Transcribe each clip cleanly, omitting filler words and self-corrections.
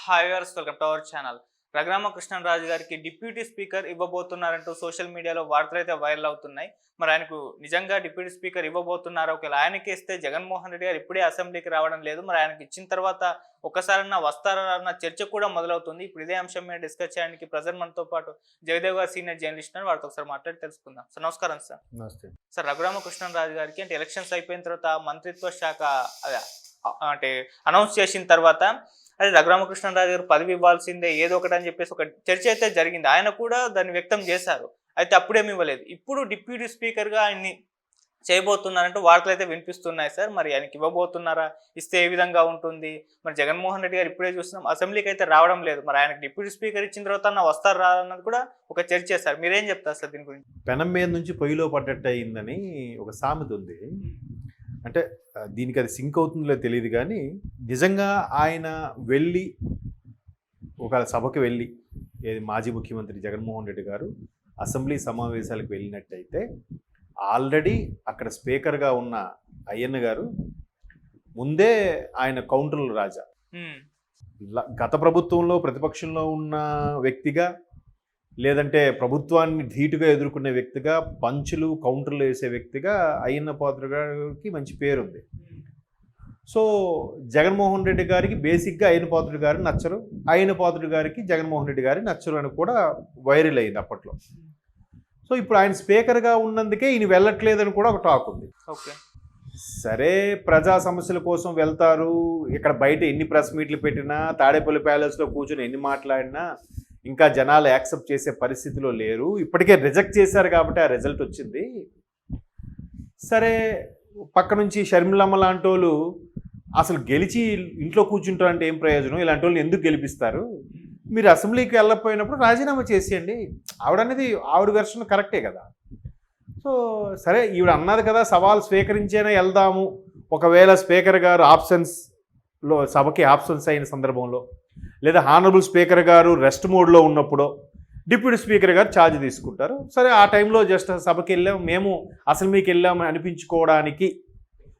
Hi viewers, welcome to our channel. Raghurama Krishna Raju గారికి deputy speaker ఇవ్వబోతున్నారంటూ social మీడియాలో వార్తలు అయితే వైరల్ అవుతున్నాయి. మరి ఆయనకు నిజంగా డిప్యూటీ స్పీకర్ ఇవ్వబోతున్నారా? ఒకవేళ ఆయనకి ఇస్తే జగన్మోహన్ రెడ్డి గారు ఇప్పుడే అసెంబ్లీకి రావడం లేదు, మరి ఆయనకి ఇచ్చిన తర్వాత ఒక్కసారన్నా వస్తారా అన్న చర్చ కూడా మొదలవుతుంది. ఇప్పుడు ఇదే అంశం మీద డిస్కస్ చేయడానికి ప్రజెంట్ మనతో పాటు జయదేవ్ గారు సీనియర్ జర్నలిస్ట్ అని వారితో ఒకసారి మాట్లాడి తెలుసుకుందాం. సార్ నమస్కారం. సార్ నమస్తే సార్, రఘురామకృష్ణరాజు గారికి అంటే ఎలక్షన్స్ అయిపోయిన తర్వాత మంత్రిత్వ శాఖ అంటే అనౌన్స్ చేసిన తర్వాత అదే రఘురామకృష్ణరాజు గారు పదవి ఇవ్వాల్సిందే ఏదో ఒకటి అని చెప్పేసి ఒక చర్చ అయితే జరిగింది. ఆయన కూడా దాన్ని వ్యక్తం చేశారు. అయితే అప్పుడేమి ఇవ్వలేదు. ఇప్పుడు డిప్యూటీ స్పీకర్గా ఆయన్ని చేయబోతున్నారంటూ వార్తలు అయితే వినిపిస్తున్నాయి. సార్, మరి ఆయనకి ఇవ్వబోతున్నారా? ఇస్తే ఏ విధంగా ఉంటుంది? మరి జగన్మోహన్ రెడ్డి గారు ఇప్పుడే చూస్తున్నాం అసెంబ్లీకి అయితే రావడం లేదు. మరి ఆయనకి డిప్యూటీ స్పీకర్ ఇచ్చిన తర్వాత వస్తారు రా అన్నది కూడా ఒక చర్చ చేశారు. మీరేం చెప్తారు సార్ దీని గురించి? పెనం మీద నుంచి పొయ్యిలో పడ్డట్టు అయిందని ఒక సామెత ఉంది. అంటే దీనికి అది సింక్ అవుతుందో తెలియదు, కానీ నిజంగా ఆయన వెళ్ళి ఒక సభకు వెళ్ళి మాజీ ముఖ్యమంత్రి జగన్మోహన్ రెడ్డి గారు అసెంబ్లీ సమావేశాలకు వెళ్ళినట్టయితే ఆల్రెడీ అక్కడ స్పీకర్గా ఉన్న అయ్యన్న గారు ముందే ఆయన కౌంటర్ల రాజా. గత ప్రభుత్వంలో ప్రతిపక్షంలో ఉన్న వ్యక్తిగా, లేదంటే ప్రభుత్వాన్ని ధీటుగా ఎదుర్కొనే వ్యక్తిగా, పంచులు కౌంటర్లు వేసే వ్యక్తిగా అయ్యన్న పాత్రుడు గారికి మంచి పేరుంది. సో జగన్మోహన్ రెడ్డి గారికి బేసిక్గా అయ్యన్న పాత్రుడు గారు నచ్చరు, అయ్యన్న పాత్రుడు గారికి జగన్మోహన్ రెడ్డి గారి నచ్చరు అని కూడా వైరల్ అయింది అప్పట్లో. సో ఇప్పుడు ఆయన స్పీకర్గా ఉన్నందుకే ఈయన వెళ్ళట్లేదని కూడా ఒక టాక్ ఉంది. ఓకే, సరే, ప్రజా సమస్యల కోసం వెళ్తారు. ఇక్కడ బయట ఎన్ని ప్రెస్ మీట్లు పెట్టినా, తాడేపల్లి ప్యాలెస్లో కూర్చొని ఎన్ని మాట్లాడినా ఇంకా జనాలు యాక్సెప్ట్ చేసే పరిస్థితిలో లేరు. ఇప్పటికే రిజెక్ట్ చేశారు కాబట్టి ఆ రిజల్ట్ వచ్చింది. సరే, పక్క నుంచి షర్మిలమ్మ లాంటి వాళ్ళు అసలు గెలిచి ఇంట్లో కూర్చుంటారంటే ఏం ప్రయోజనం? ఇలాంటి వాళ్ళని ఎందుకు గెలిపిస్తారు? మీరు అసెంబ్లీకి వెళ్ళకపోయినప్పుడు రాజీనామా చేసేయండి. ఆవిడ వెర్షన్ కరెక్టే కదా. సో సరే, ఈవిడ అన్నది కదా సవాల్ స్వీకరించేనా వెళ్దాము. ఒకవేళ స్పీకర్ గారు ఆప్షన్స్లో సభకి ఆప్షన్స్ అయిన సందర్భంలో, లేదా హానరబుల్ స్పీకర్ గారు రెస్ట్ మోడ్లో ఉన్నప్పుడు డిప్యూటీ స్పీకర్ గారు ఛార్జ్ తీసుకుంటారు. సరే, ఆ టైంలో జస్ట్ సభకి వెళ్ళాము, మేము అసెంబ్లీకి వెళ్ళామని అనిపించుకోవడానికి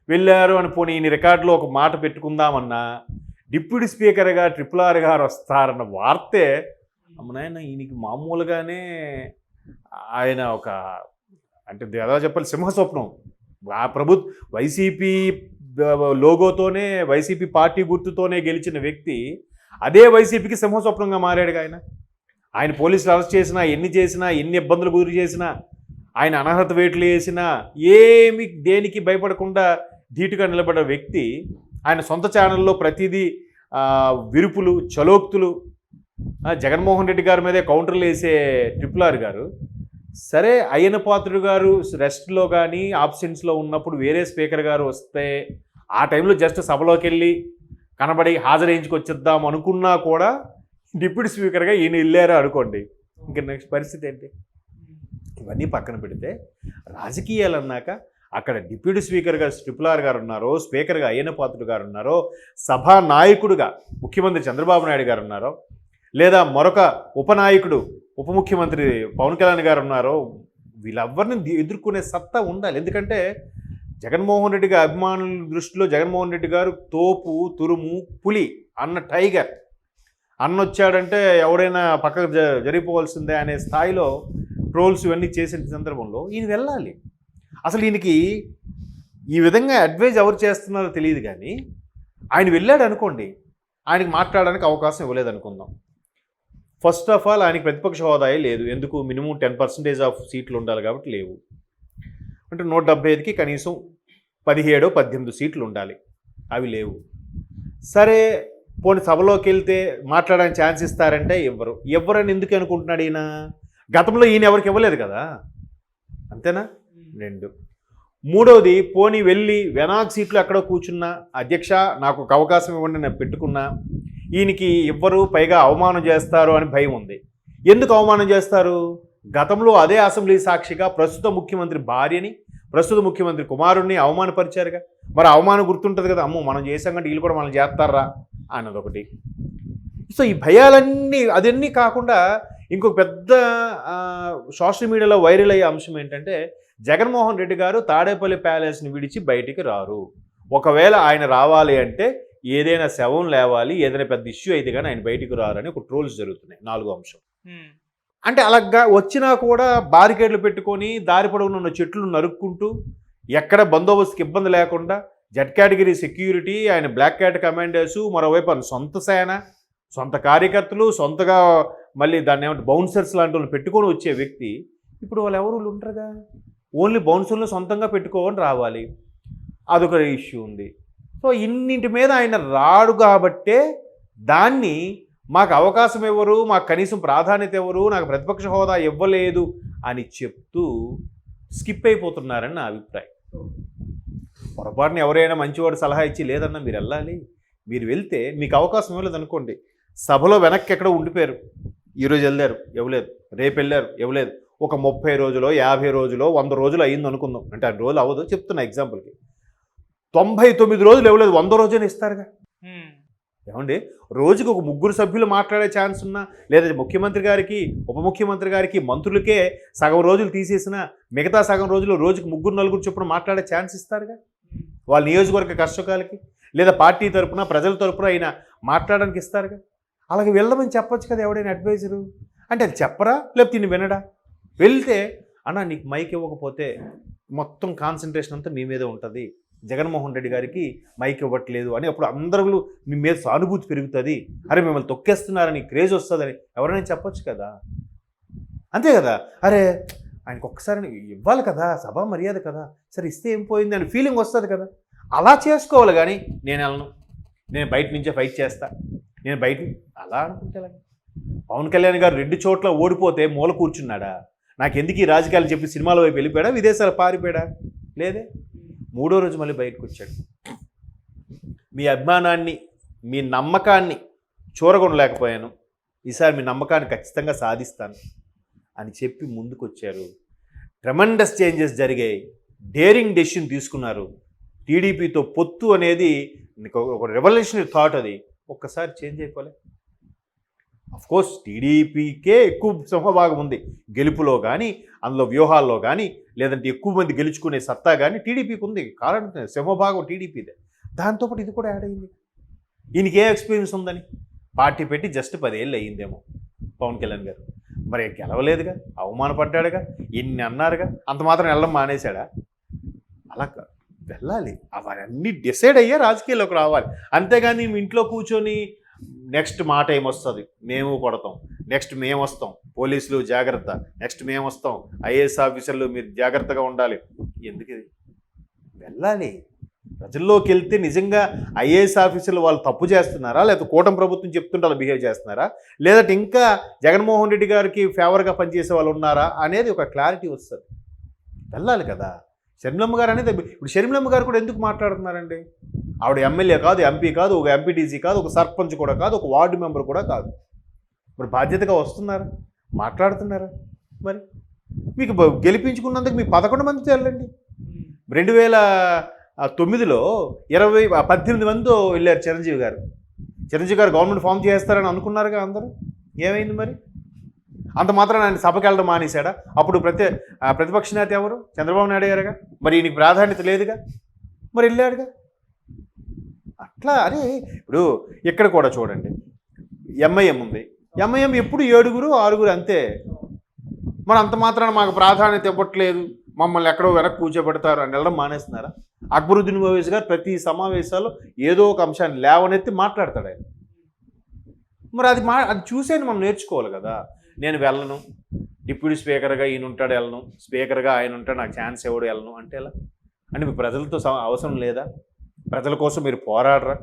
వెళ్ళారు అని పోనీ ఈయన రికార్డులో ఒక మాట పెట్టుకుందామన్నా డిప్యూటీ స్పీకర్గా RRR గారు వస్తారన్న వార్తే అమ్మనాయన ఈయనకి మామూలుగానే ఆయన ఒక అంటే ఎలా చెప్పాలి, సింహస్వప్నం. ఆ వైసీపీ లోగోతోనే, వైసీపీ పార్టీ గుర్తుతోనే గెలిచిన వ్యక్తి అదే వైసీపీకి సింహస్వప్నంగా మారాడుగా. ఆయన పోలీసులు అరెస్ట్ చేసినా, ఎన్ని చేసినా, ఎన్ని ఇబ్బందులు గురి చేసినా, ఆయన అనర్హత వేట్లు వేసినా ఏమి దేనికి భయపడకుండా ధీటుగా నిలబడ్డ వ్యక్తి ఆయన సొంత ఛానల్లో ప్రతిదీ విరుపులు చలోక్తులు, జగన్మోహన్ రెడ్డి గారి మీదే కౌంటర్లు వేసే RRR గారు. సరే, అయ్యన్న పాత్రుడు గారు రెస్ట్లో కానీ ఆబ్సెన్స్లో ఉన్నప్పుడు వేరే స్పీకర్ గారు వస్తే ఆ టైంలో జస్ట్ సభలోకి వెళ్ళి కనబడి హాజరేయించుకొచ్చేద్దాం అనుకున్నా కూడా డిప్యూటీ స్పీకర్గా ఈయన వెళ్ళారు అనుకోండి, ఇంకా నెక్స్ట్ పరిస్థితి ఏంటి? ఇవన్నీ పక్కన పెడితే రాజకీయాలు అన్నాక అక్కడ డిప్యూటీ స్పీకర్గా RRR గారు ఉన్నారో, స్పీకర్గా అయ్యన్న పాత్రుడు గారు ఉన్నారో, సభా నాయకుడుగా ముఖ్యమంత్రి చంద్రబాబు నాయుడు గారు ఉన్నారో, లేదా మరొక ఉపనాయకుడు ఉప ముఖ్యమంత్రి పవన్ కళ్యాణ్ గారు ఉన్నారో, వీళ్ళెవ్వరిని ఎదుర్కొనే సత్తా ఉండాలి. ఎందుకంటే జగన్మోహన్ రెడ్డి గారి అభిమానుల దృష్టిలో జగన్మోహన్ రెడ్డి గారు తోపు, తురుము, పులి అన్న టైగర్. అన్నొచ్చాడంటే ఎవరైనా పక్కకు జరిగిపోవాల్సిందే అనే స్థాయిలో ట్రోల్స్ ఇవన్నీ చేసిన సందర్భంలో ఈయన వెళ్ళాలి. అసలు ఈయనకి ఈ విధంగా అడ్వైజ్ ఎవరు చేస్తున్నారో తెలియదు, కానీ ఆయన వెళ్ళాడు అనుకోండి, ఆయనకి మాట్లాడడానికి అవకాశం ఇవ్వలేదు అనుకుందాం. ఫస్ట్ ఆఫ్ ఆల్ ఆయనకి ప్రతిపక్ష హోదాయే లేదు. ఎందుకు? మినిమం 10% ఆఫ్ సీట్లు ఉండాలి కాబట్టి లేవు. అంటే 175కి కనీసం 17-18 సీట్లు ఉండాలి, అవి లేవు. సరే, పోనీ సభలోకి వెళ్తే మాట్లాడడానికి ఛాన్స్ ఇస్తారంటే ఎవరని ఎందుకు అనుకుంటున్నాడు ఈయన? గతంలో ఈయన ఎవరికి ఇవ్వలేదు కదా, అంతేనా? 2. మూడవది, పోనీ వెళ్ళి వెనాక్ సీట్లు ఎక్కడో కూర్చున్నా, అధ్యక్ష నాకు ఒక అవకాశం ఇవ్వండి నేను పెట్టుకున్నా, ఈయనకి ఇవ్వరు, పైగా అవమానం చేస్తారు అని భయం ఉంది. ఎందుకు అవమానం చేస్తారు? గతంలో అదే అసెంబ్లీ సాక్షిగా ప్రస్తుత ముఖ్యమంత్రి భార్యని, ప్రస్తుత ముఖ్యమంత్రి కుమారుడిని అవమానపరిచారుగా. మరి అవమానం గుర్తుంటుంది కదా, అమ్మో మనం చేసాం కంటే వీళ్ళు కూడా మనం చేస్తారా అన్నదొకటి. సో ఈ భయాలన్నీ అదన్నీ కాకుండా ఇంకొక పెద్ద సోషల్ మీడియాలో వైరల్ అయ్యే అంశం ఏంటంటే, జగన్మోహన్ రెడ్డి గారు తాడేపల్లి ప్యాలెస్ని విడిచి బయటికి రారు. ఒకవేళ ఆయన రావాలి అంటే ఏదైనా శవం లేవాలి, ఏదైనా పెద్ద ఇష్యూ అయితే కానీ ఆయన బయటికి రారని ఒక ట్రోల్స్ జరుగుతున్నాయి. 4వ అంశం. అంటే అలాగా వచ్చినా కూడా బారికేడ్లు పెట్టుకొని దారి పొడవున ఉన్న చెట్లు నరుక్కుంటూ ఎక్కడ బందోబస్తుకి ఇబ్బంది లేకుండా జెడ్ కేటగిరీ సెక్యూరిటీ, ఆయన బ్లాక్ క్యాట్ కమాండర్సు, మరోవైపు ఆయన సొంత సేన, సొంత కార్యకర్తలు, సొంతగా మళ్ళీ దాన్ని ఏమంటే బౌన్సర్స్ లాంటి వాళ్ళు పెట్టుకొని వచ్చే వ్యక్తి ఇప్పుడు వాళ్ళు ఎవరు ఉంటారుగా. ఓన్లీ బౌన్సర్లు సొంతంగా పెట్టుకోవని రావాలి, అదొక ఇష్యూ ఉంది. సో ఇన్నింటి మీద ఆయన రాడు కాబట్టే దాన్ని మాకు అవకాశం ఎవరు, మాకు కనీసం ప్రాధాన్యత ఎవరు, నాకు ప్రతిపక్ష హోదా ఇవ్వలేదు అని చెప్తూ స్కిప్ అయిపోతున్నారని నా అభిప్రాయం. పొరపాటున ఎవరైనా మంచివాడు సలహా ఇచ్చి లేదన్నా మీరు వెళ్ళాలి, మీరు వెళ్తే మీకు అవకాశం ఇవ్వలేదు అనుకోండి, సభలో వెనక్కి ఎక్కడో ఉండిపోయారు, ఈరోజు వెళ్ళారు ఇవ్వలేదు, రేపు వెళ్ళారు ఇవ్వలేదు, ఒక 30 రోజులో 50 రోజులో 100 రోజులు అయ్యింది అనుకుందాం, అంటే 2 రోజులు అవ్వదు చెప్తున్నా ఎగ్జాంపుల్కి, 99 రోజులు ఇవ్వలేదు, 100 రోజునే ఇస్తారుగా. ఏమండి, రోజుకి ఒక 3 సభ్యులు మాట్లాడే ఛాన్స్ ఉన్నా, లేదా ముఖ్యమంత్రి గారికి, ఉప ముఖ్యమంత్రి గారికి, మంత్రులకే సగం రోజులు తీసేసిన మిగతా సగం రోజులు రోజుకి 3-4 చొప్పున మాట్లాడే ఛాన్స్ ఇస్తారుగా వాళ్ళ నియోజకవర్గ కష్టకాలకి, లేదా పార్టీ తరపున ప్రజల తరపున అయినా మాట్లాడడానికి ఇస్తారుగా. అలాగే వెళ్ళమని చెప్పొచ్చు కదా ఎవడైనా అడ్వైజరు. అంటే అది చెప్పరా, లేకపోతే తిని వినడా? వెళ్తే అన్న నీకు మైక్ ఇవ్వకపోతే మొత్తం కాన్సన్ట్రేషన్ అంతా నీ మీదే ఉంటుంది, జగన్మోహన్ రెడ్డి గారికి మైక్ ఇవ్వట్లేదు అని అప్పుడు అందరూ మీ మీద సానుభూతి పెరుగుతుంది, అరే మిమ్మల్ని తొక్కేస్తున్నారని క్రేజ్ వస్తుందని ఎవరైనా చెప్పొచ్చు కదా. అంతే కదా, అరే ఆయనకు ఒక్కసారి ఇవ్వాలి కదా, సభా మర్యాద కదా, సరే ఇస్తే ఏం పోయింది అని ఫీలింగ్ వస్తుంది కదా. అలా చేసుకోవాలి కానీ నేను వెళ్ళను, నేను బయట నుంచే ఫైట్ చేస్తా, నేను బయట అలా అనుకుంటే పవన్ కళ్యాణ్ గారు 2 చోట్ల ఓడిపోతే మూల కూర్చున్నాడా? నాకెందుకు ఈ రాజకీయాలు చెప్పి సినిమాల వైపు వెళ్ళిపోయాడా, విదేశాలు పారిపోయాడా? లేదే, 3వ రోజు మళ్ళీ బయటకు వచ్చాడు. మీ అభిమానాన్ని, మీ నమ్మకాన్ని చూరగొనలేకపోయాను, ఈసారి మీ నమ్మకాన్ని ఖచ్చితంగా సాధిస్తాను అని చెప్పి ముందుకు వచ్చారు. ట్రెమెండస్ చేంజెస్ జరిగాయి, డేరింగ్ డెసిషన్ తీసుకున్నారు. టీడీపీతో పొత్తు అనేది ఒక రెవల్యూషనరీ థాట్, అది ఒక్కసారి చేంజ్ అయిపోలే. అఫ్కోర్స్ టీడీపీకే ఎక్కువ సింహభాగం ఉంది గెలుపులో కానీ, అందులో వ్యూహాల్లో కానీ, లేదంటే ఎక్కువ మంది గెలుచుకునే సత్తా కానీ టీడీపీకి ఉంది, కారణం సింహభాగం టీడీపీదే. దాంతోపాటు ఇది కూడా యాడ్ అయింది. ఈయనకి ఏ ఎక్స్పీరియన్స్ ఉందని పార్టీ పెట్టి జస్ట్ 10 ఏళ్ళు అయ్యిందేమో పవన్ కళ్యాణ్ గారు, మరి గెలవలేదుగా, అవమానపడ్డాడుగా, ఇన్ని అన్నారుగా, అంత మాత్రం వెళ్ళడం మానేశాడా? అలా వెళ్ళాలి, అవన్నీ డిసైడ్ అయ్యే రాజకీయాల్లోకి రావాలి. అంతేగాని మీ ఇంట్లో కూర్చొని నెక్స్ట్ మాట ఏమొస్తుంది, మేము కొడతాం, నెక్స్ట్ మేము వస్తాం, పోలీసులు జాగ్రత్త, నెక్స్ట్ మేము వస్తాం, ఐఏఎస్ ఆఫీసర్లు మీరు జాగ్రత్తగా ఉండాలి, ఎందుకు ఇది? వెళ్ళాలి, ప్రజల్లోకి వెళ్తే నిజంగా ఐఏఎస్ ఆఫీసర్లు వాళ్ళు తప్పు చేస్తున్నారా, లేకపోతే కూటమి ప్రభుత్వం చెప్తుంటే వాళ్ళు బిహేవ్ చేస్తున్నారా, లేదంటే ఇంకా జగన్మోహన్ రెడ్డి గారికి ఫేవర్గా పనిచేసే వాళ్ళు ఉన్నారా అనేది ఒక క్లారిటీ వస్తుంది. వెళ్ళాలి కదా. షర్మిలమ్మ గారు అనేది ఇప్పుడు షర్మిలమ్మ గారు కూడా ఎందుకు మాట్లాడుతున్నారండి? ఆవిడ ఎమ్మెల్యే కాదు, ఎంపీ కాదు, ఒక ఎంపీటీసీ కాదు, ఒక సర్పంచ్ కూడా కాదు, ఒక వార్డు మెంబర్ కూడా కాదు. మరి బాధ్యతగా వస్తున్నారా, మాట్లాడుతున్నారా? మరి మీకు గెలిపించుకున్నందుకు మీ 11 మందితో వెళ్ళండి. 2009లో 18 మందితో వెళ్ళారు చిరంజీవి గారు. చిరంజీవి గారు గవర్నమెంట్ ఫామ్ చేస్తారని అనుకున్నారుగా అందరూ. ఏమైంది మరి? అంత మాత్రం ఆయన సభకి వెళ్ళడం మానేశాడా? అప్పుడు ప్రతిపక్ష నేత ఎవరు? చంద్రబాబు నాయుడు గారుగా. మరి ఈయనకి ప్రాధాన్యత లేదుగా, మరి వెళ్ళాడుగా. అట్లా అరే ఇప్పుడు ఇక్కడ కూడా చూడండి, ఎంఐఎం ఉంది, ఎంఐఎం ఎప్పుడు 7-6 అంతే. మరి అంత మాత్రాన మాకు ప్రాధాన్యత ఇవ్వట్లేదు, మమ్మల్ని ఎక్కడో వెనక్కి కూర్చోబెడతారు అని వెళ్ళడం మానేస్తున్నారా? అక్బరుద్దీన్ ఓవైసీ గారు ప్రతి సమావేశాల్లో ఏదో ఒక అంశాన్ని లేవనెత్తి మాట్లాడతాడు ఆయన. మరి అది చూసేది మనం నేర్చుకోవాలి కదా. నేను వెళ్ళను, డిప్యూటీ స్పీకర్గా ఈయన ఉంటాడు వెళ్ళను, స్పీకర్గా ఆయన ఉంటాడు నాకు ఛాన్స్ ఎవడు వెళ్ళను అంటే ఎలా? అంటే మీ ప్రజలతో అవసరం లేదా? ప్రజల కోసం మీరు పోరాడరా?